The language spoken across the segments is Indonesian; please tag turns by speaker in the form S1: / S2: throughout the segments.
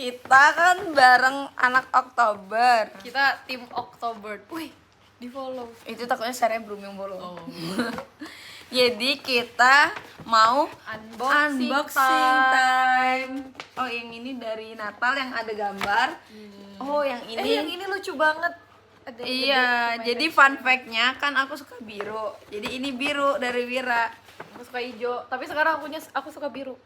S1: kita kan bareng anak Oktober.
S2: Kita tim Oktober. Wih, di follow.
S1: Itu takutnya Cerebrum yang bolong.
S2: Oh.
S1: Jadi kita mau
S2: Unboxing
S1: time. Oh, yang ini dari Natal yang ada gambar. Oh, yang ini.
S2: yang ini lucu banget. Ada yang
S1: Iya,
S2: gede,
S1: jadi fun fact-nya kan aku suka biru. Jadi ini biru dari Wira.
S2: aku suka hijau, tapi sekarang aku suka biru.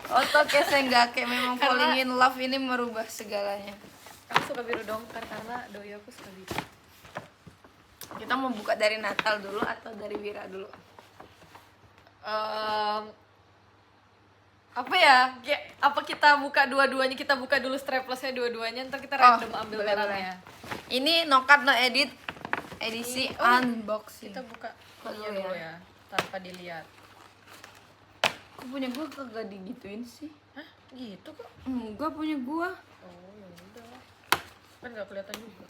S1: Oto kesenggake memang
S2: Karena-
S1: falling in love ini merubah segalanya.
S2: Aku suka biru dong karena doi aku suka biru.
S1: Kita mau buka dari Natal dulu atau dari Wira dulu?
S2: Apa ya? Apa kita buka dua-duanya? Kita buka dulu straplessnya dua-duanya, ntar kita random ambil
S1: boleh,
S2: barangnya.
S1: Ini no cut no edit edisi unboxing.
S2: Kita buka
S1: Kok
S2: iya
S1: dulu
S2: dulu ya, tanpa dilihat.
S1: Kok punya gua kagak digituin sih?
S2: Hah? Gitu kok?
S1: Enggak punya gua.
S2: Oh, ya udah. Kan nggak kelihatan juga.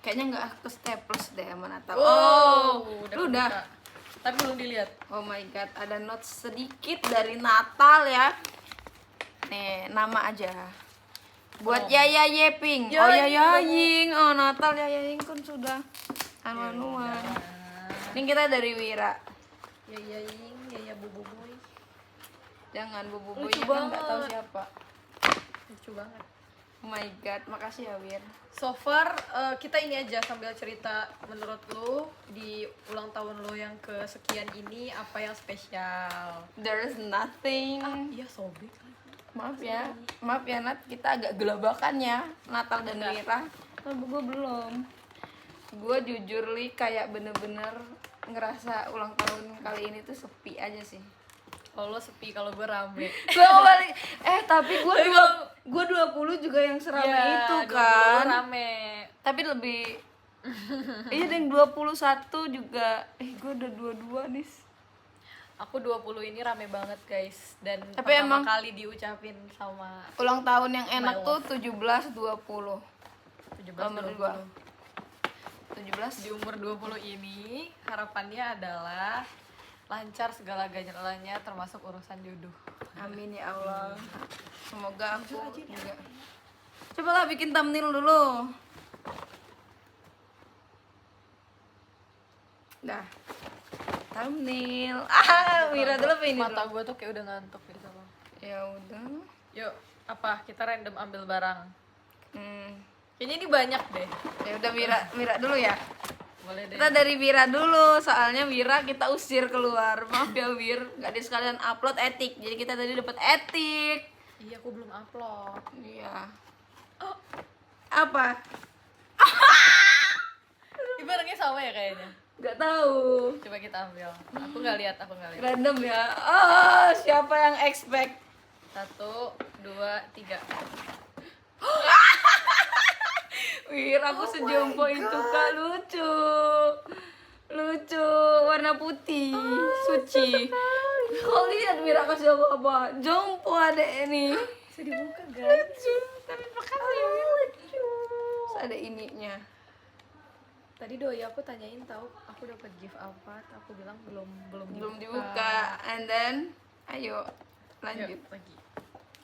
S1: Kayaknya nggak ke staples deh sama Natal.
S2: udah
S1: lu udah.
S2: kebuka. Tapi belum dilihat.
S1: Oh my god, ada notes sedikit dari Natal ya. Nih, nama aja. Buat Yaya Yeping. Oh Yaya Ying. Oh Natal Yaya Ying kan sudah anu-anuan. Ini kita dari Wira.
S2: Ya ying, ya bubu boy.
S1: Jangan Bobo Boy
S2: Lucu
S1: kan nggak tahu
S2: banget.
S1: siapa.
S2: Lucu banget.
S1: Oh my god, makasih ya Wir.
S2: So far kita ini aja sambil cerita, menurut lu di ulang tahun lu yang kesekian ini apa yang spesial?
S1: There's nothing.
S2: Iya sobek.
S1: Maaf ya Nat, kita agak gelabakan ya Natal dan
S2: Enggak.
S1: Wira. Tapi gue belum. Gue jujur li kayak bener-bener ngerasa ulang tahun kali ini tuh sepi aja sih.
S2: Kalau lo sepi, kalau gue rame.
S1: Gue balik. Tapi gue 20 juga yang serame
S2: Iya,
S1: itu
S2: 20
S1: kan.
S2: rame.
S1: Tapi lebih iya yang 21 juga. Gue udah 22 nih.
S2: Aku 20 ini rame banget guys. Dan
S1: Tapi
S2: pertama
S1: emang-
S2: kali diucapin sama
S1: Ulang tahun yang enak
S2: My
S1: tuh 17 20.
S2: 17
S1: Kalau menurut gua. 17
S2: Di umur 20 ini harapannya adalah lancar segala-galanya termasuk urusan jodoh.
S1: Amin ya Allah. Semoga aku juga. Cobalah bikin thumbnail dulu. Dah. Thumbnail. Wira dulu apa ini
S2: Mata
S1: dulu?
S2: gue tuh kayak udah ngantuk gitu loh.
S1: Ya udah.
S2: Yuk, apa? Kita random ambil barang. Kayaknya ini banyak deh.
S1: Ya udah Wira dulu ya.
S2: Boleh deh.
S1: Kita dari Wira dulu, soalnya Wira kita usir keluar. Maaf ya Wir, nggak ada sekalian upload etik. Jadi kita tadi dapat etik.
S2: Iya, aku belum upload.
S1: Iya. Apa?
S2: Ini barangnya sama ya kayaknya.
S1: Nggak tahu.
S2: Coba kita ambil. Aku nggak lihat.
S1: Random ya. Siapa yang expect?
S2: 1, 2, 3.
S1: Wir, aku sejompo itu Kak, lucu. Lucu, warna putih, suci. Kau lihat Wir aku siapa apa? Jompo adek ini.
S2: Bisa dibuka guys.
S1: Lucu, tapi makasih Wir. Lucu. Terus ada ininya.
S2: Tadi doi aku tanyain tahu aku dapat gift apa, aku bilang belum
S1: Belum dibuka. And then, ayo lanjut.
S2: Yuk, lagi.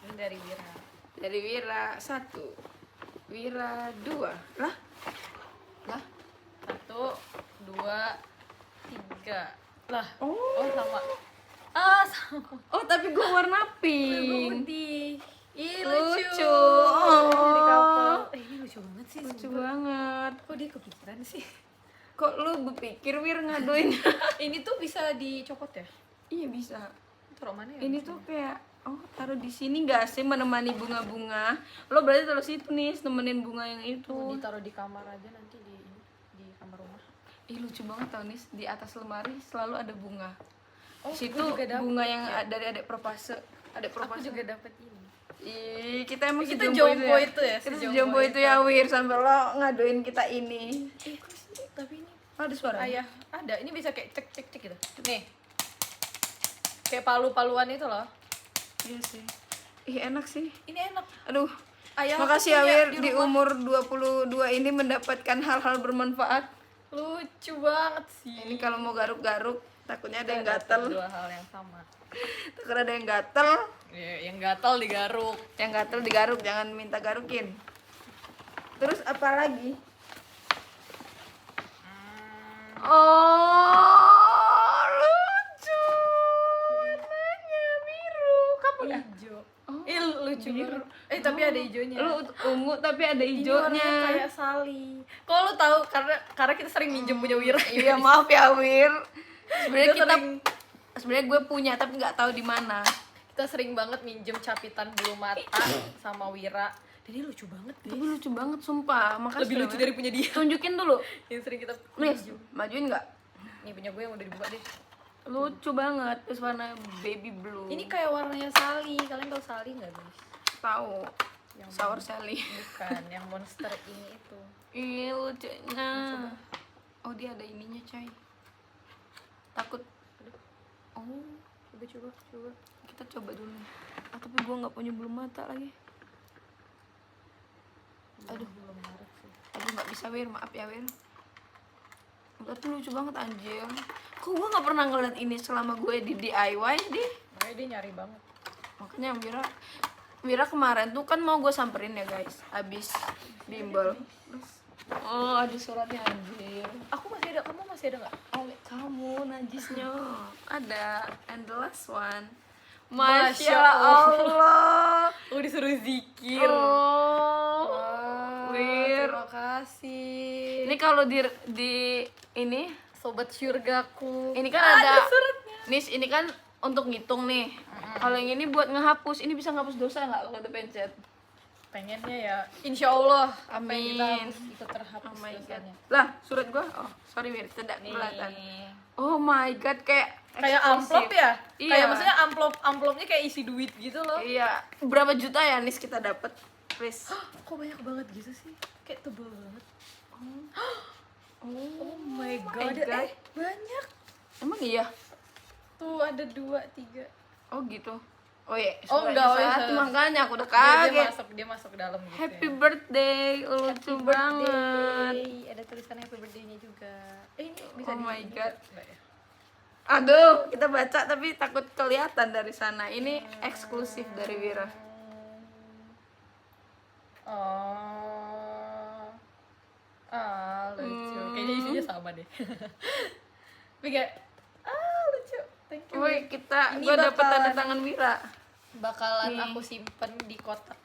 S2: Ini dari Wira.
S1: Dari Wira 1. Wira 2. Lah?
S2: 1, 2, 3. Lah.
S1: Oh.
S2: Sama. Sama.
S1: Oh, tapi gue warna
S2: Gue
S1: pink.
S2: putih. Ih,
S1: Lucu.
S2: lucu.
S1: Oh.
S2: Dari couple. Ini lucu banget sih.
S1: Lucu
S2: sumpah.
S1: banget.
S2: Kok dia kepikiran sih?
S1: Kok lu berpikir Wir ngaduin?
S2: Ini tuh bisa dicopot ya?
S1: Iya bisa.
S2: Taruh mana ya?
S1: Ini tuh kayak taruh di sini gak sih menemani bunga-bunga. Lo berarti taruh situ nih, nemenin bunga yang itu.
S2: ditaruh di kamar aja nanti di kamar rumah.
S1: Ih lucu banget tau nih, di atas lemari selalu ada bunga.
S2: Oh,
S1: Situ
S2: gue juga dapet.
S1: bunga yang dari adek propase. Adek
S2: Aku
S1: propase.
S2: juga dapet ini.
S1: Ih, kita emang
S2: Kita
S1: sejompo
S2: jompo itu ya,
S1: Kita
S2: sejompo
S1: sejompo itu ya Wir, sampai lo ngaduin kita ini.
S2: Tapi ini
S1: Ada suara?
S2: ayah ada. Ini bisa kayak cek gitu. Nih. Kayak palu-paluan itu loh.
S1: Iya sih. Ih enak sih.
S2: Ini enak.
S1: Aduh.
S2: Ayah aku
S1: Makasih ya
S2: punya
S1: Wir,
S2: di
S1: di
S2: rumah.
S1: umur 22 ini mendapatkan hal-hal bermanfaat.
S2: Lucu banget sih.
S1: Ini kalau mau garuk-garuk Takutnya ada yang
S2: Kita
S1: gatel.
S2: dapet dua hal yang sama.
S1: Takut ada yang gatel.
S2: Ya, yang gatel digaruk.
S1: Yang gatel digaruk, jangan minta garukin. Terus apa lagi? Oh, lucu. Warnanya biru. Kamu ya?
S2: Hijau.
S1: Oh,
S2: Lucu
S1: biru.
S2: banget. Tapi ada hijaunya.
S1: Lu ungu tapi ada
S2: Ini warnanya
S1: hijaunya.
S2: kayak Sally. Kok lu tahu karena kita sering minjem punya Wira.
S1: Iya, maaf ya, Wir. Sebenarnya
S2: Kita
S1: sebenarnya gue punya tapi nggak tahu di mana.
S2: Kita sering banget minjem capitan bulu mata sama Wira. Dan ini lucu banget,
S1: Tapi
S2: guys.
S1: lucu banget sumpah. Makasih.
S2: Lebih lucu dari punya dia.
S1: Tunjukin dulu.
S2: Yang sering kita
S1: Nih,
S2: minjem.
S1: majuin nggak?
S2: Nih punya gue yang udah dibuka deh.
S1: Lucu banget. Terus warna baby blue.
S2: Ini kayak warnanya Sally. Kalian tahu Sally nggak, guys?
S1: tahu.
S2: Yang
S1: Sour Sally.
S2: Bukan, yang monster ini itu.
S1: Ih, lucunya. Oh, dia ada ininya, coy. Takut. Oh,
S2: Coba.
S1: kita coba dulu. Tapi gua nggak punya bulu mata lagi. Aduh,
S2: Belum menarik sih.
S1: nggak bisa, Wir. Maaf ya, Wir. Tapi lucu banget, anjir. Kok gua nggak pernah ngeliat ini selama gue di DIY deh.
S2: Makanya dia nyari banget.
S1: Makanya Wira kemarin tuh kan mau gue samperin ya, guys. Abis bimbel. Oh, ada suratnya, anjir.
S2: Aku masih ada, kamu masih ada nggak?
S1: Oh, kamu najisnya. Ada. And the last one.
S2: Masya
S1: Masya Allah.
S2: Aku disuruh zikir.
S1: Oh.
S2: Wah,
S1: Wir.
S2: terima kasih.
S1: Ini kalau di ini
S2: Sobat surgaku.
S1: kan ada
S2: suratnya.
S1: Nis, ini kan untuk ngitung nih. Kalau yang ini buat ngehapus. Ini bisa ngehapus dosa nggak kalau udah pencet?
S2: Pengennya ya, insya Allah. Apa yang kita
S1: Amin.
S2: harus ikut terhapus
S1: Oh my god.
S2: dosanya.
S1: Lah, surat gua. Oh, sorry, Wir. Tidak
S2: Nih.
S1: kelihatan. Oh my god, kayak
S2: Kayak
S1: eksklusif.
S2: amplop ya?
S1: Iya.
S2: Kayak maksudnya amplopnya kayak isi duit gitu loh.
S1: Iya. Berapa juta ya, Nis, kita dapat? Please.
S2: Kok banyak banget gitu sih? Kayak tebel banget.
S1: Oh
S2: my
S1: god.
S2: god. Banyak.
S1: Emang iya?
S2: Tuh ada 2, 3.
S1: Oh gitu. Oh iya,
S2: Oh,
S1: suratnya
S2: enggak, oh iya,
S1: satu, makanya aku udah
S2: Dia
S1: kaget.
S2: dia masuk ke dalam gitu.
S1: Happy
S2: ya.
S1: birthday, lucu banget.
S2: Ada tulisan happy birthday-nya juga. Ini bisa
S1: Oh my
S2: ini
S1: god.
S2: enggak ya?
S1: Aduh, kita baca tapi takut kelihatan dari sana. Ini eksklusif dari Wira.
S2: Oh. Lucu. Kayaknya isinya sama deh. Tapi kayak lucu. Thank you.
S1: Woi,
S2: Ini
S1: gua dapat
S2: bakalan-
S1: tanda tangan Wira
S2: Bakalan
S1: Nih.
S2: aku simpen di kotak.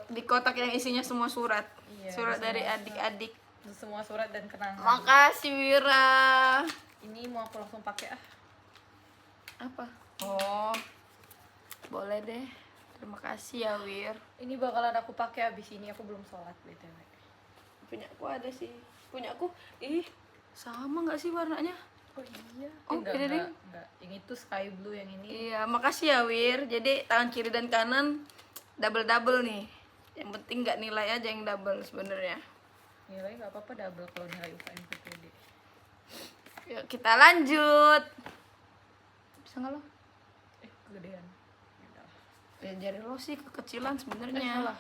S1: di kotak yang isinya semua surat.
S2: Iya,
S1: Surat
S2: semua
S1: dari
S2: surat.
S1: adik-adik.
S2: Semua surat dan kenangan.
S1: Makasih Wira.
S2: Ini mau aku langsung pakai
S1: Apa? Oh. Boleh deh. Terima kasih ya, Wir.
S2: Ini bakalan aku pakai abis ini. Aku belum sholat BTW.
S1: Punya aku ada sih. Punya aku, sama nggak sih warnanya?
S2: Oh iya.
S1: Oh, beda deh.
S2: Enggak. Yang itu sky blue, yang ini.
S1: Iya, makasih ya, Wir. Jadi tangan kiri dan kanan double nih. Yang penting nggak nilai aja yang double sebenarnya.
S2: Nilai nggak apa-apa double kalau nilai UKM PPD.
S1: Yuk kita lanjut. Bisa nggak lo?
S2: Kegedean. Yaudah.
S1: Ya jari lo sih kekecilan sebenarnya.
S2: Salah.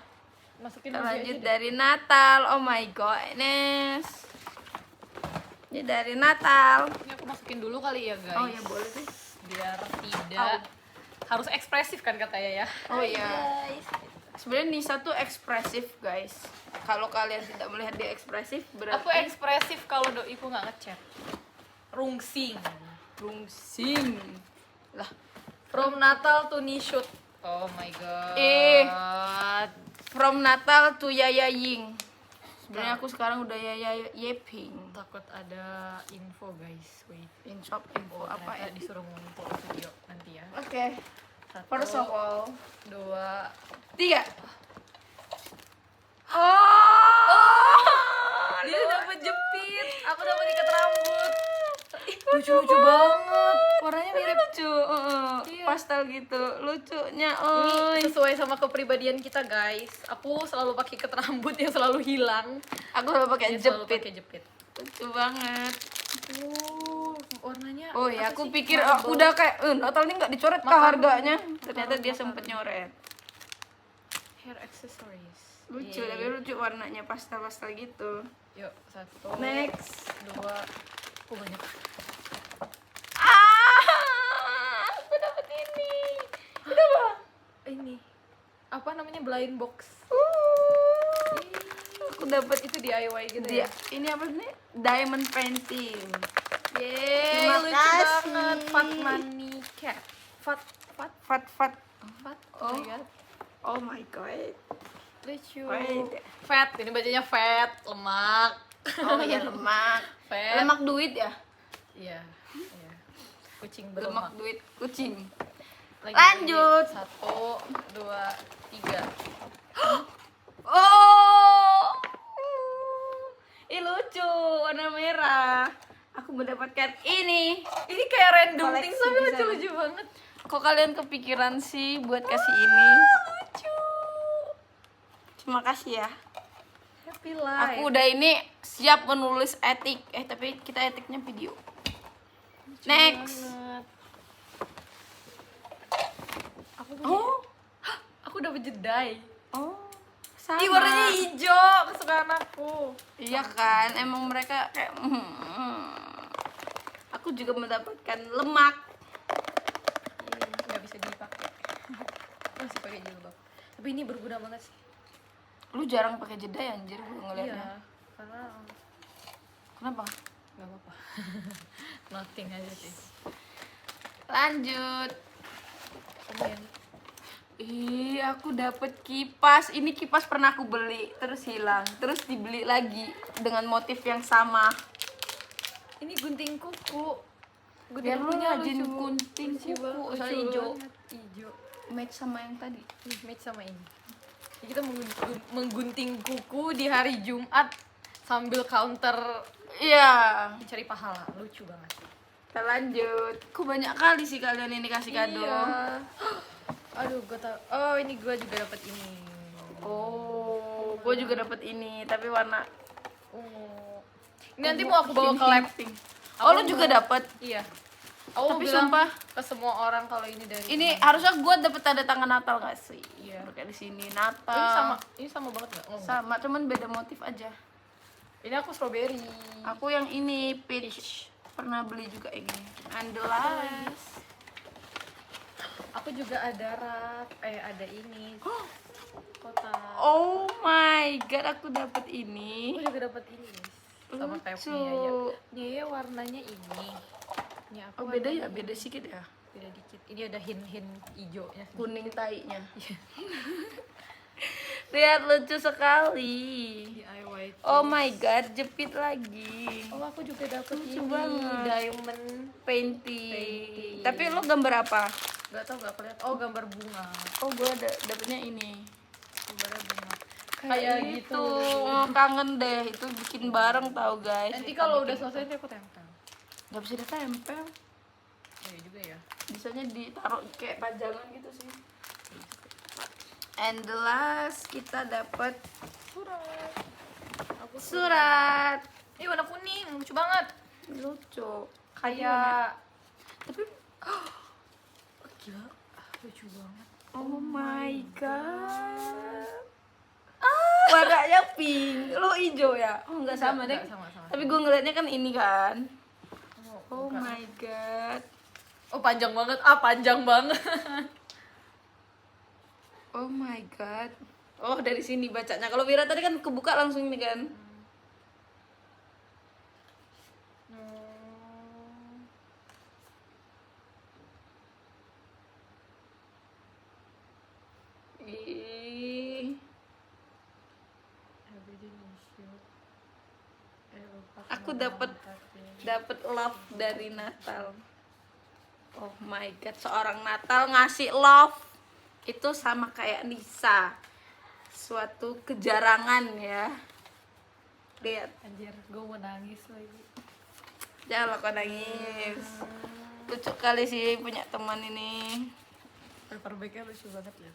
S2: Masukin
S1: Kita
S2: lagi
S1: lanjut
S2: aja deh.
S1: dari Natal. Oh my goodness. Ini dari Natal.
S2: Ini aku masukin dulu kali ya guys.
S1: Oh ya boleh deh.
S2: Biar tidak harus ekspresif kan katanya ya.
S1: Oh iya. Sebenarnya Nisa tuh ekspresif guys. Kalau kalian tidak melihat dia ekspresif berarti
S2: Aku ekspresif kalau doiku nggak ngechat. Rungsing.
S1: rungsing. Lah,
S2: From Natal to Nishut. Oh my god.
S1: from Natal to Yaya Ying. Sebenarnya aku sekarang udah Yaya Yeping.
S2: Takut ada info guys. Wait.
S1: In shop info apa ya?
S2: Ternyata disuruh ngumpul video nanti ya.
S1: Oke.
S2: 1,
S1: First of all,
S2: 2.
S1: 3. Oh.
S2: Dia dapat jepit. Aku dapat ikat rambut. Lucu-lucu banget. Warnanya mirip.
S1: Lucu,
S2: Iya.
S1: pastel gitu, lucunya,
S2: Ini
S1: oi.
S2: sesuai sama kepribadian kita guys. Aku selalu pakai ikat rambut yang selalu hilang.
S1: Aku selalu pakai
S2: Dia selalu
S1: jepit,
S2: pakai jepit.
S1: lucu banget.
S2: Warnanya.
S1: Oh ya,
S2: apa
S1: aku
S2: sih?
S1: pikir
S2: Marble.
S1: udah kayak, Natal ini nggak dicoret kah
S2: Makanan.
S1: harganya? Ternyata dia
S2: Makanan.
S1: sempet nyoret.
S2: Hair accessories.
S1: Lucu,
S2: Yeay.
S1: tapi lucu warnanya pastel-pastel gitu.
S2: Yuk, 1.
S1: Next.
S2: 2. Oh banyak.
S1: Ah,
S2: blind box.
S1: Aku dapat
S2: Itu DIY gitu
S1: dia.
S2: ya.
S1: Ini apa nih? Diamond painting.
S2: Yeay,
S1: Terima
S2: lucu
S1: kasih.
S2: banget. Fat Money Cat. Fat
S1: Fat.
S2: Oh my god.
S1: Oh my god.
S2: Lucu.
S1: Wait.
S2: Fat, ini bacanya fat, lemak.
S1: Oh iya, lemak.
S2: Fat.
S1: Lemak duit ya?
S2: Iya. Iya. Kucing
S1: Lemak
S2: berlemak.
S1: duit kucing.
S2: Lagi,
S1: Lanjut.
S2: 1, 2, 3.
S1: Oh. Ih lucu, warna merah. Aku mendapatkan ini.
S2: Ini kayak random
S1: Koleksi
S2: things tapi
S1: di sana.
S2: lucu-lucu banget.
S1: Kok kalian kepikiran sih buat kasih ini?
S2: Lucu.
S1: Terima kasih ya.
S2: Happy life.
S1: Aku udah ini siap menulis etik. Tapi kita etiknya video.
S2: Lucu
S1: Next.
S2: banget. Aku
S1: Oh.
S2: aku dapet jedai.
S1: Oh. Sama.
S2: Ih, warnanya hijau, kesukaan aku.
S1: Iya kan, emang mereka kayak aku juga mendapatkan lemak.
S2: Nggak bisa dipakai. Masih pakai jilbab. Tapi ini berguna banget sih.
S1: Lu jarang pakai jeda ya anjir gue ngeliatnya.
S2: Iya, karena
S1: Kenapa?
S2: nggak apa-apa. Nothing aja sih.
S1: Lanjut.
S2: Lumayan.
S1: Ih, aku dapet kipas. Ini kipas pernah aku beli, terus hilang, terus dibeli lagi dengan motif yang sama.
S2: Ini gunting kuku.
S1: Biar lu
S2: kukunya
S1: rajin
S2: lucu.
S1: gunting
S2: Lucu
S1: kuku,
S2: banget,
S1: soalnya
S2: lucu
S1: hijau.
S2: banget. Hijau.
S1: Match sama yang tadi.
S2: Match sama ini. Jadi kita menggunting kuku di hari Jumat sambil counter
S1: Iya.
S2: mencari pahala. Lucu banget.
S1: Kita lanjut. Kok banyak kali sih kalian ini kasih kado?
S2: Iya. Aduh, gue tau. Oh, ini gue juga dapat ini.
S1: Oh, gue juga dapet ini, tapi warna.
S2: Oh. Ini nanti mau aku bawa ke lab.
S1: Oh, lu juga dapet?
S2: Iya. Aku
S1: Tapi
S2: bilang
S1: sumpah,
S2: ke semua orang kalau ini dari
S1: ini
S2: teman.
S1: harusnya gue dapet tanda tangan Natal gak sih?
S2: Iya.
S1: Kayak di sini
S2: ini
S1: Natal.
S2: sama banget nggak? Oh,
S1: Sama, cuman beda motif aja.
S2: ini aku strawberry.
S1: Aku yang ini peach. Pernah beli juga ini. And the last.
S2: Aku juga ada ada ini. Kotak.
S1: Oh my god, aku dapet ini.
S2: Aku juga dapat ini, guys. Sama kayak
S1: Lucu.
S2: punya ya. Dia warnanya ini. Ini aku
S1: Oh beda ya,
S2: warnanya
S1: beda
S2: ini.
S1: sedikit ya.
S2: Beda dikit. Ini ada hint-hint hijaunya.
S1: Kuning tainya. Lihat lucu sekali.
S2: DIY.
S1: Oh my god, jepit lagi.
S2: Oh, aku juga dapat
S1: Lucu
S2: ini
S1: banget.
S2: diamond.
S1: Painting. Tapi lo gambar apa?
S2: Gak tau, gak kelihatan. Oh, gambar bunga.
S1: Oh, gue dapetnya ini.
S2: Gambarnya bunga.
S1: Kayak gitu. Oh, kangen deh. Itu bikin bareng tau guys.
S2: Nanti
S1: Kita
S2: kalau
S1: bikin
S2: udah selesai nanti aku tempel.
S1: Gak bisa ditempel.
S2: Oh, iya juga ya.
S1: Bisanya ditaruh kayak pajangan gitu sih. And the last kita dapat
S2: Surat. Aku
S1: surat.
S2: Ini warna kuning, lucu banget.
S1: Lucu.
S2: Kayak
S1: Tapi
S2: gila, lucu banget.
S1: oh my god. Warnanya pink. Lo hijau ya? Oh enggak sama deh.
S2: Enggak, sama.
S1: Tapi gue ngeliatnya kan ini kan. Oh
S2: bukan.
S1: my god.
S2: Oh, panjang banget. Ah, panjang banget.
S1: Oh my god. Oh dari sini bacanya. Kalau Wira tadi kan kebuka langsung ini kan. Ih. Aku dapat love dari Natal. Oh my god, seorang Natal ngasih love itu sama kayak Nisa. Suatu kejarangan ya. Lihat,
S2: Anjir, gue mau nangis lagi.
S1: jangan kau nangis. Lucu kali sih punya teman ini.
S2: Paper bagnya lucu banget ya.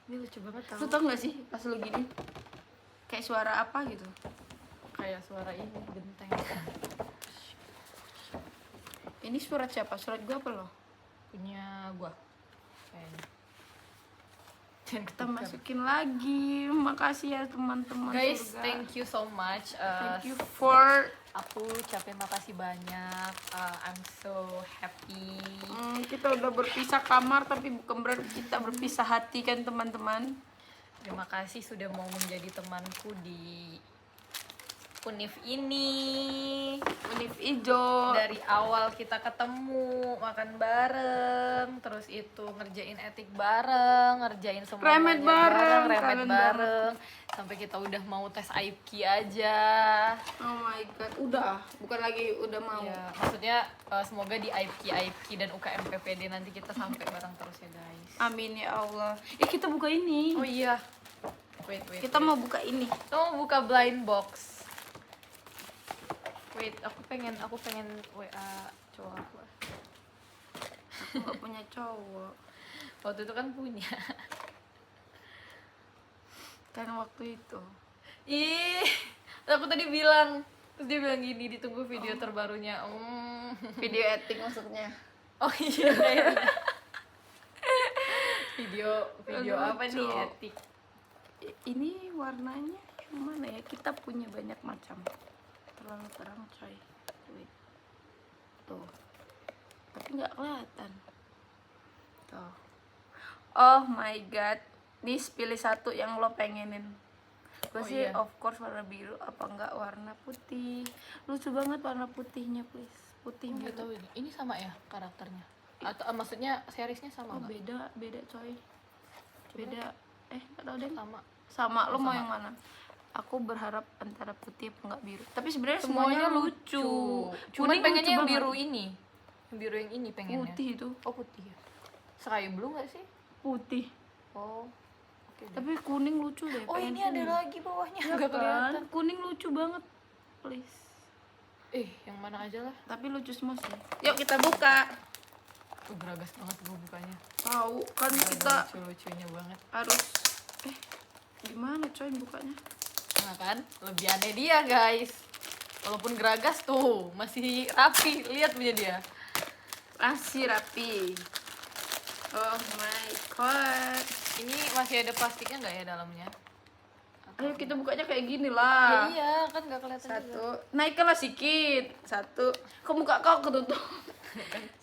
S2: Ini lucu banget
S1: Lu
S2: tau.
S1: tau gak sih pas lu gini kayak suara apa gitu?
S2: Kayak suara ini genteng.
S1: Ini surat siapa? Surat gua apa lo?
S2: Punya gua. Kayaknya.
S1: kita masukin lagi. Makasih ya teman-teman
S2: Guys,
S1: surga.
S2: thank you so much.
S1: Thank you for
S2: Aku ucapin makasih banyak. I'm so happy.
S1: kita udah berpisah kamar tapi bukan berarti kita berpisah hati kan teman-teman.
S2: Terima kasih sudah mau menjadi temanku di Univ ini.
S1: Univ ijo.
S2: Dari awal kita ketemu, makan bareng, terus itu ngerjain etik bareng, ngerjain semuanya
S1: Remet bareng,
S2: remet
S1: kangen
S2: bareng, sampai kita udah mau tes IPK aja.
S1: Oh my god, bukan lagi udah mau.
S2: Ya, maksudnya semoga di IPK dan UKM PPD nanti kita sampai bareng terus ya guys.
S1: Amin ya Allah. Kita buka ini.
S2: Oh iya. Wait.
S1: Kita mau buka ini.
S2: Kita mau buka blind box. Wait, aku pengen WA cowok aku.
S1: Aku gak punya cowok.
S2: Waktu itu kan punya.
S1: Kan waktu itu.
S2: Ih, aku tadi bilang, terus dia bilang gini, ditunggu video terbarunya.
S1: Video etik maksudnya.
S2: Oh iya kayaknya. video
S1: Aduh,
S2: apa nih
S1: lucu.
S2: etik?
S1: Ini warnanya yang mana ya? Kita punya banyak macam. Terlalu terang coy. Wait. Tuh. Tapi nggak kelihatan. Tuh. Oh my god. Nih pilih satu yang lo pengenin. Gue
S2: Oh
S1: sih
S2: iya.
S1: of course warna biru, apa enggak warna putih. Lucu banget warna putihnya please. Putih
S2: Nggak
S1: biru.
S2: tahu ini sama ya karakternya? Atau maksudnya seriesnya sama
S1: Oh
S2: nggak?
S1: beda coy. Beda. Nggak tahu deh.
S2: Sama.
S1: Sama lo mau
S2: Sama.
S1: yang mana? Aku berharap antara putih apa enggak biru. Tapi sebenarnya
S2: Semuanya
S1: semuanya
S2: lucu.
S1: lucu.
S2: Cuman
S1: Kuning
S2: pengennya
S1: lucu
S2: yang
S1: banget.
S2: biru ini. Yang biru yang ini pengennya.
S1: Putih itu.
S2: Oh putih ya. Sky blue nggak sih?
S1: Putih.
S2: Oh. Oke deh.
S1: Tapi kuning lucu deh.
S2: Oh
S1: pengen
S2: ini ada
S1: kuning.
S2: lagi bawahnya
S1: Ya
S2: nggak
S1: kan?
S2: kelihatan.
S1: Kuning lucu banget. Please.
S2: Yang mana aja lah.
S1: Tapi lucu semua sih. Yuk kita buka.
S2: Tuh geragas banget gue bukanya.
S1: Tahu kan kita
S2: Lucu-lucunya banget.
S1: harus gimana coy bukanya?
S2: Nah kan, lebih aneh dia guys. Walaupun geragas tuh masih rapi. Lihat punya dia.
S1: Masih rapi. Oh my god.
S2: Ini masih ada plastiknya nggak ya dalamnya?
S1: Ayo kita bukanya kayak gini
S2: Ya
S1: lah.
S2: iya kan nggak kelihatan juga.
S1: Satu, naikkanlah sedikit. Satu, kok muka kau ketutup?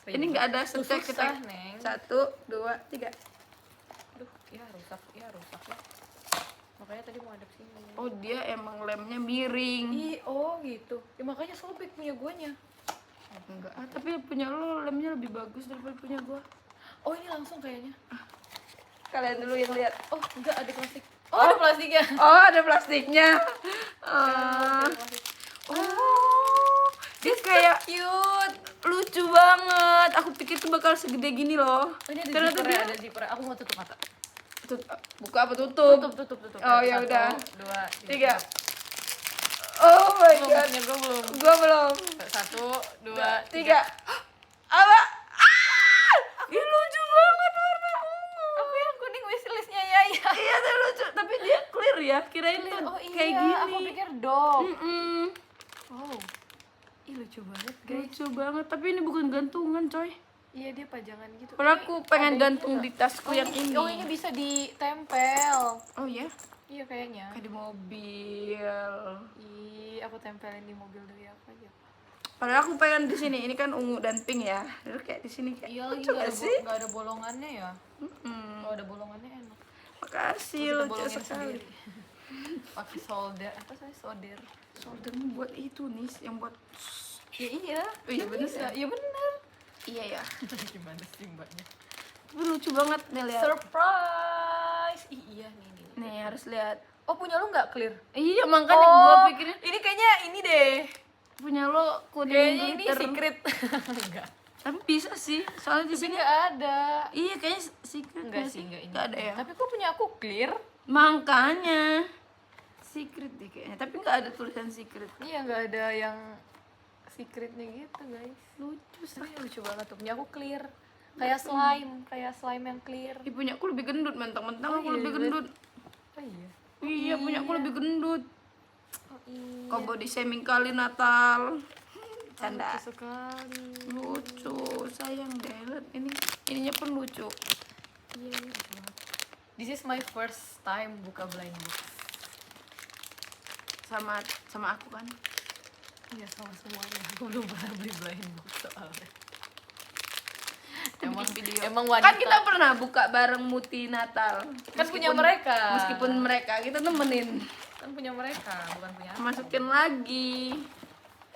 S1: Ini nggak ada setek
S2: Susah,
S1: kita.
S2: Neng.
S1: 1, 2, 3.
S2: Aduh, ya rusak ya. Makanya tadi mau hadap sini.
S1: Oh dia emang lemnya miring.
S2: Oh gitu. Ya makanya sobek punya guanya.
S1: Enggak. Tapi punya lo lemnya lebih bagus daripada punya gua.
S2: Oh ini langsung kayaknya.
S1: Kalian dulu yang lihat.
S2: Oh enggak ada plastik. Oh, ada plastiknya.
S1: Oh ada plastiknya.
S2: Ada plastik.
S1: Oh dia kayak
S2: Cute.
S1: lucu banget. Aku pikir tuh bakal segede gini loh.
S2: Oh, ini ada
S1: Ternyata
S2: zippernya,
S1: dia
S2: ada zippernya. Aku mau tutup mata.
S1: buka apa tutup?
S2: Tutup.
S1: Oh, ya
S2: 1,
S1: udah.
S2: 2,
S1: 3. Oh my
S2: Belum,
S1: god.
S2: punya gue belum.
S1: Gua belum.
S2: 1, 2,
S1: 3. Apa? Ini lucu banget warna ungu.
S2: Aku yang kuning wishlistnya ya.
S1: Iya tuh lucu, tapi dia clear ya. Kirain tuh
S2: Oh iya,
S1: kayak gini.
S2: aku pikir dog.
S1: Mm-mm.
S2: Oh. Ih lucu banget guys.
S1: Lucu banget, tapi ini bukan gantungan coy.
S2: Iya dia pajangan gitu.
S1: Padahal aku pengen
S2: Ada
S1: gantung
S2: juga.
S1: di tasku yang ini.
S2: Oh ini bisa ditempel.
S1: Oh ya?
S2: Iya kayaknya.
S1: Kayak di mobil.
S2: Ih, aku tempelin di mobil dari apa aja.
S1: Padahal aku pengen di sini. Ini kan ungu dan pink ya. Terus kayak di sini kayak
S2: Iya lagi
S1: lucu gak sih?
S2: nggak ada bolongannya ya.
S1: Mm-mm.
S2: Kalau ada bolongannya enak.
S1: Makasih
S2: Kita
S1: lucu
S2: bolongin
S1: sekali.
S2: sendiri. Pakai solder apa sih solder?
S1: Soldernya buat itu nih, yang buat
S2: Ya iya.
S1: Oh, iya, bener
S2: Bisa.
S1: ya?
S2: Iya bener.
S1: iya ya.
S2: Gimana sih mbaknya?
S1: Tapi lucu banget nih lihat.
S2: Surprise. Iya nih.
S1: Nih harus lihat.
S2: Oh punya lu nggak clear?
S1: Iya makanya gua pikirin
S2: ini kayaknya ini deh.
S1: punya lo kuning
S2: Kayaknya ini
S1: glitter.
S2: secret. Enggak.
S1: Tapi bisa sih, soalnya di
S2: Tapi
S1: sini.
S2: nggak ada.
S1: Iya kayaknya secret
S2: Enggak
S1: nggak
S2: sih, enggak ini.
S1: Nggak ada ya.
S2: Tapi kok punya aku clear?
S1: Makanya secret deh kayaknya. Tapi nggak ada tulisan secret.
S2: Iya, nggak ada yang secretnya gitu, guys.
S1: Lucu sih.
S2: Tapi lucu banget tuh. Punya aku clear. Kayak slime yang clear.
S1: Ih, punya aku lebih gendut, mentang-mentang
S2: Oh,
S1: aku
S2: iya,
S1: lebih
S2: iya.
S1: gendut.
S2: Oh iya.
S1: Iya, punya aku lebih gendut.
S2: Oh iya.
S1: Kau body shaming kali Natal. Canda.
S2: Lucu sekali.
S1: Lucu, sayang deh. Lihat, ininya pun lucu.
S2: Iya, lucu banget. This is my first time buka blind box.
S1: Sama aku kan.
S2: Iya, sama semuanya. Aku belum pernah beli blind box soalnya.
S1: Emang video.
S2: Emang wanita.
S1: Kan kita pernah buka bareng Muti Natal.
S2: Kan punya mereka.
S1: Meskipun mereka kita nemenin.
S2: Kan punya mereka, bukan punya aku.
S1: Masukin lagi.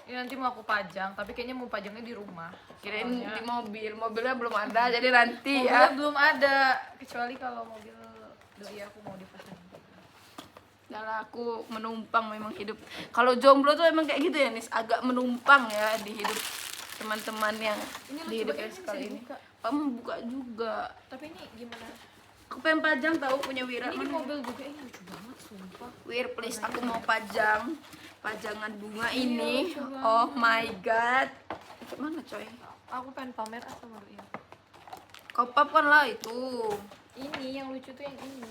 S2: Ya, nanti mau aku pajang, tapi kayaknya mau pajangnya di rumah.
S1: Kirain
S2: Soalnya
S1: di mobil. Mobilnya belum ada, jadi nanti
S2: mobilnya
S1: ya.
S2: belum ada, kecuali kalau mobil doi aku mau dipasang.
S1: Dalam aku menumpang memang hidup. Kalau jomblo tuh emang kayak gitu ya, Nis, agak menumpang ya di hidup teman-teman yang
S2: Ini
S1: di
S2: lucu
S1: hidup
S2: banget,
S1: sekali
S2: bisa
S1: ini.
S2: dibuka.
S1: Kamu buka juga.
S2: Tapi ini gimana?
S1: Aku pengen pajang tahu punya Wira.
S2: Ini di
S1: Mana?
S2: mobil juga, ini lucu banget, sumpah.
S1: Wir, please, aku mau pajang pajangan bunga ini.
S2: lucu banget.
S1: Oh my god. Mana coy?
S2: Aku pengen pamer sama doi.
S1: Kau papan lah itu.
S2: Ini yang lucu tuh yang ini.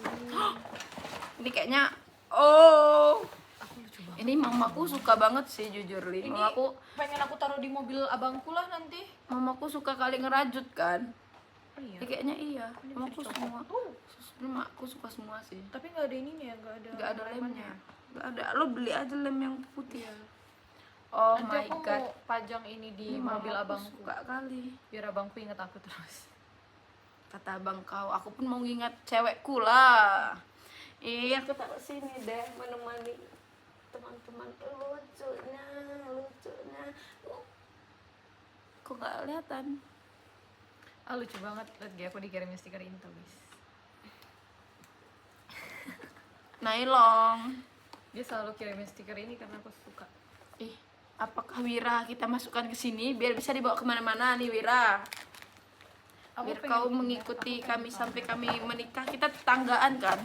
S1: Ini kayaknya, oh,
S2: Aku lucu banget.
S1: ini mamaku suka banget sih jujur Li.
S2: Ini
S1: Mamaku
S2: pengen aku taruh di mobil abangku lah nanti.
S1: suka kali ngerajut kan.
S2: Oh iya.
S1: Ya, kayaknya iya.
S2: Ini
S1: Mamaku
S2: bisa
S1: semua.
S2: dicoba.
S1: Sebenarnya aku suka semua sih.
S2: Tapi nggak ada ininya ya,
S1: Nggak ada lemnya. Nggak ada. Lo beli aja lem yang putih.
S2: Iya.
S1: Oh
S2: Nanti
S1: my
S2: aku
S1: god.
S2: mau pajang ini di
S1: Ini
S2: mobil
S1: mamaku
S2: abangku.
S1: suka kali.
S2: Biar abangku ingat aku terus.
S1: Kata abang kau, aku pun mau ingat cewekku lah. Iya, aku taruh sini deh menemani teman-teman. Lucunya. Kok nggak kelihatan?
S2: Ah, lucu banget. Lihat gak aku dikirimin stiker ini tuh, guys.
S1: Nailong.
S2: Dia selalu kirimin stiker ini karena aku suka.
S1: Ih, apakah Wira kita masukkan ke sini biar bisa dibawa kemana-mana nih Wira?
S2: Aku
S1: Biar
S2: pengen
S1: kau
S2: punya,
S1: mengikuti
S2: aku
S1: kami
S2: pengen
S1: sampai kami menikah. Kita tetanggaan kan?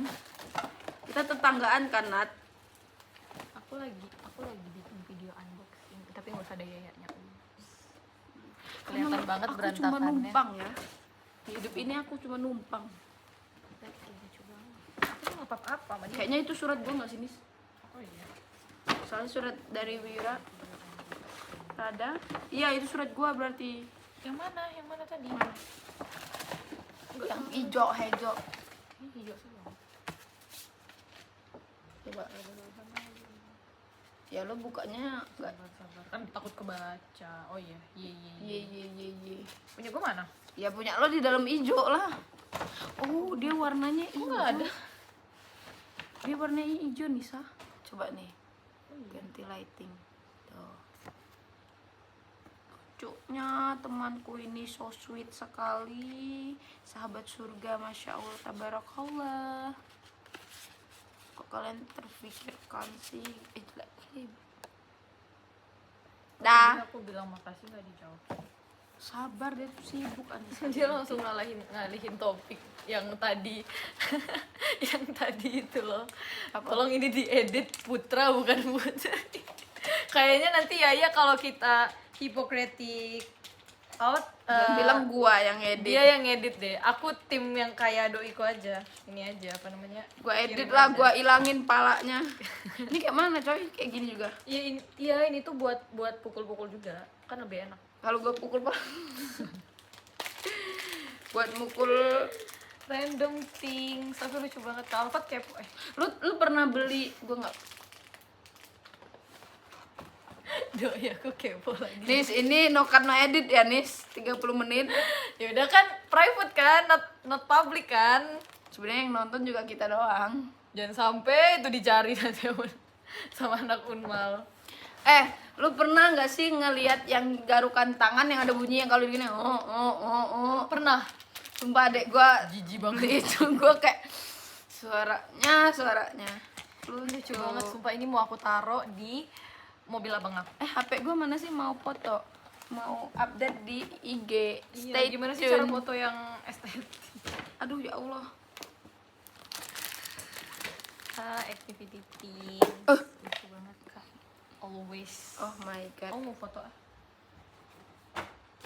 S1: Kita tetanggaan kan, Nat?
S2: aku lagi bikin video unboxing, tapi nggak usah ada yayanya. Kelihatan banget
S1: Aku cuma
S2: berantakannya.
S1: numpang ya. Di hidup ini aku cuma numpang.
S2: Lucu banget. Aku tuh nggak apa-apa sama dia.
S1: Kayaknya itu surat gua nggak sih, Nis?
S2: Oh iya.
S1: Soalnya surat dari Wira. Ada? Iya, itu surat gua berarti.
S2: Yang mana? Yang mana tadi?
S1: Mana? Yang hijau, hijau.
S2: Ini hijau semua.
S1: Coba. Ya lo bukanya nggak.
S2: Sabar. Kan takut kebaca. Oh iya.
S1: Ye ye ye ye.
S2: Punya gua mana?
S1: Ya punya lo di dalam hijau lah. Oh, dia warnanya hijau.
S2: nggak ada.
S1: Dia warnanya hijau, Nisa. Coba nih. Ganti lighting. Tuh. Lucunya temanku ini so sweet sekali. Sahabat surga, Masya Allah, tabarakallah. Kok kalian terpikirkan sih?
S2: Tadi
S1: Dah.
S2: aku bilang makasih nggak dijawab.
S1: Sabar, dia tuh sibuk Anissa.
S2: Dia langsung ngalihin topik yang tadi yang tadi itu loh. Tolong ini diedit Putra bukan Putri. Kayaknya nanti Yaya kalau kita hipokritik out
S1: Jangan bilang gua yang edit.
S2: dia yang edit deh. Aku tim yang kayak doiku aja. Ini aja apa namanya?
S1: Gua edit
S2: Kirim
S1: lah,
S2: aja.
S1: gua ilangin palanya. Ini kayak mana coy? Kayak gini juga.
S2: Iya ini tuh buat pukul-pukul juga. Kan lebih enak.
S1: Kalau gua pukul pala. Buat mukul.
S2: Random things. Tapi lucu banget. Alfat kepo.
S1: Lu pernah beli? Gua nggak.
S2: Doi aku kepo lagi.
S1: Nis, ini no cut no edit ya Nis. 30 menit.
S2: Ya udah kan private kan, not public kan.
S1: Sebenarnya yang nonton juga kita doang.
S2: Jangan sampai itu dicari nanti sama anak Unmal.
S1: Lu pernah nggak sih ngelihat yang garukan tangan yang ada bunyi yang kalau gini oh.
S2: Pernah.
S1: Sumpah adek gua
S2: Jijik banget.
S1: beli itu, gua kayak suaranya
S2: Lucu banget, sumpah ini mau aku taruh di mobil abang aku.
S1: HP gua mana sih, mau foto, mau update di IG.
S2: Iya, gimana sih
S1: tune.
S2: cara foto yang estetik?
S1: Aduh ya Allah.
S2: Activity things. Lucu banget kak. Always.
S1: Oh my god.
S2: Oh mau foto ah?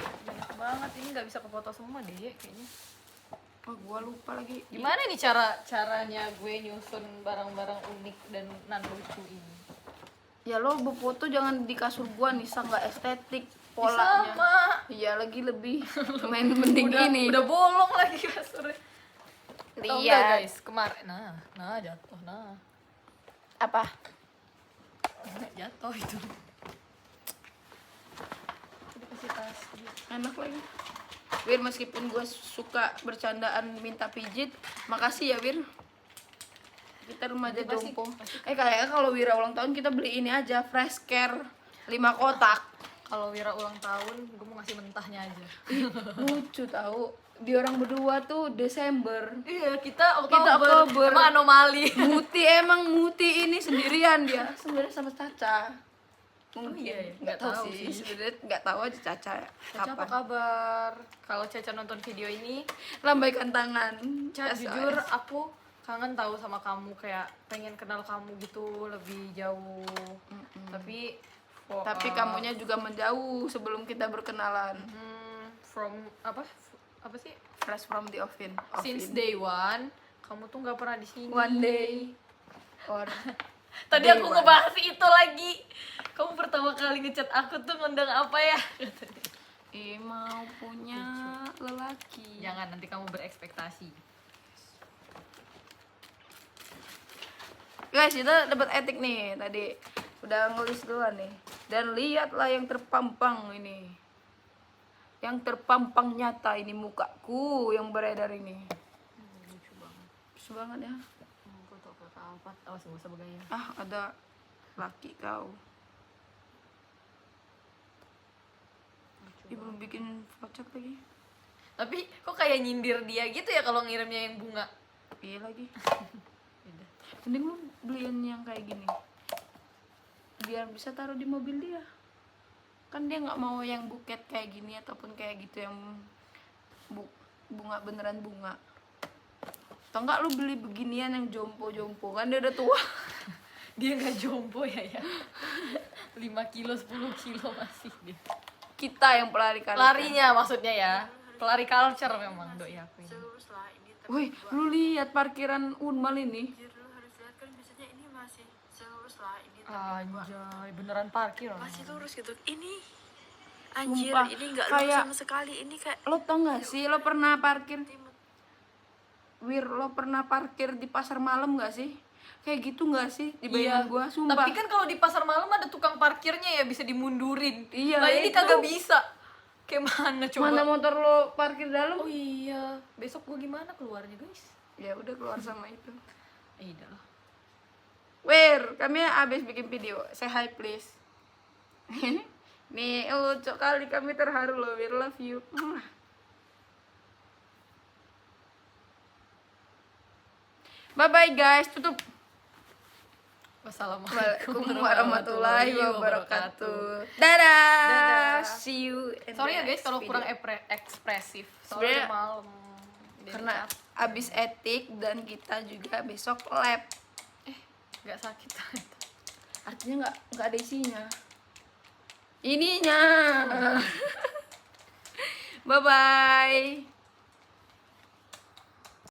S2: Banyak banget, ini nggak bisa ke foto semua deh kayaknya.
S1: Oh, gua lupa lagi.
S2: Gimana nih caranya gue nyusun barang-barang unik dan non lucu ini?
S1: Ya lo berfoto jangan di kasur gua, Nisa, nggak estetik
S2: Sama.
S1: polanya. Iya lagi lebih main mending ini.
S2: Udah bolong lagi kasurnya. Tau nggak,
S1: Lihat.
S2: guys, kemarin nah jatuh,
S1: Apa?
S2: jatuh itu. Dikasih tas gitu.
S1: Enak lagi. Wir, meskipun gue suka bercandaan minta pijit, makasih ya Wir. Kita remaja
S2: Nanti pasti-
S1: jompo. Kayaknya kalau Wira ulang tahun kita beli ini aja, fresh care 5 kotak.
S2: Kalau Wira ulang tahun, gue mau ngasih mentahnya aja.
S1: Lucu tahu. Di orang berdua tuh Desember.
S2: Iya, kita
S1: Oktober.
S2: Emang anomali.
S1: Muti ini sendirian dia. Sebenarnya sama Caca. Mungkin
S2: iya, ya?
S1: nggak tahu sih. Sebenarnya nggak tahu aja Caca.
S2: Caca apa kabar? Kalau Caca nonton video ini,
S1: Lambaikan tangan.
S2: Caca
S1: SOS.
S2: jujur aku kangen tahu sama kamu, kayak pengen kenal kamu gitu lebih jauh. Tapi
S1: Kamunya juga menjauh sebelum kita berkenalan.
S2: from apa sih?
S1: Fresh from the oven.
S2: Since day one, kamu tuh nggak pernah di sini.
S1: One day. Or
S2: Tadi
S1: day
S2: aku
S1: one.
S2: ngebahas itu lagi. Kamu pertama kali ngechat aku tuh ngundang apa ya?
S1: mau punya lelaki.
S2: Jangan, nanti kamu berekspektasi.
S1: Guys, kita dapat etik nih tadi. Udah ngelis duluan nih. Dan lihatlah yang terpampang ini. Yang terpampang nyata ini mukaku yang beredar ini.
S2: Lucu banget.
S1: Lucu banget ya.
S2: Aku tau kata apa? Awas gak usah bergaya.
S1: Ada laki kau. Ih, belum bikin flowchart lagi.
S2: Tapi kok kayak nyindir dia gitu ya kalau ngirimnya yang bunga.
S1: Iya lagi.
S2: Udah.
S1: Mending lu beliin yang kayak gini. Biar bisa taruh di mobil dia. Kan dia nggak mau yang buket kayak gini ataupun kayak gitu yang bunga beneran bunga. Atau enggak lu beli beginian yang jompo-jompo, kan dia udah tua.
S2: Dia nggak jompo ya. 5 kilo 10 kilo masih dia.
S1: Kita yang pelari kali.
S2: Larinya maksudnya ya. Pelari culture memang doi aku ini.
S1: Wih, lu lihat parkiran Unmal ini.
S3: Lu harus lihat kan biasanya ini masih selurus lah ini
S2: Anjay, beneran parkir loh.
S3: masih lurus gitu ini anjir
S1: Sumpah,
S3: ini nggak
S1: kayak-
S3: lurus sama sekali ini kayak
S1: Lo tau gak sih, lo pernah parkir
S3: timut.
S1: Wir, lo pernah parkir di pasar malam gak sih? Kayak gitu gak sih di bayangan gua, sumpah.
S2: Tapi kan kalau di pasar malam ada tukang parkirnya ya, bisa dimundurin.
S1: Iya,
S2: Nah, ini
S1: itu.
S2: kagak bisa. Kayak mana coba?
S1: Mana motor lo parkir dalam?
S2: Oh iya, besok gua gimana keluarnya, guys?
S1: Ya udah keluar sama itu.
S2: Iya lah.
S1: Wir, kami habis bikin video. Say hi please. Nih, lucu kali, kami terharu loh. Wir, love you. Bye bye guys, tutup.
S2: Wassalamualaikum
S1: Waalaikumsalam warahmatullahi wabarakatuh. Dadah.
S2: Dadah.
S1: See you. in
S2: Sorry ya
S1: the
S2: guys
S1: next
S2: kalau
S1: video.
S2: kurang ekspresif.
S1: Sebenarnya-
S2: Soalnya malam.
S1: Karena abis etik dan kita juga besok lab.
S2: nggak sakit.
S1: Artinya nggak ada isinya. Ininya. Bye bye.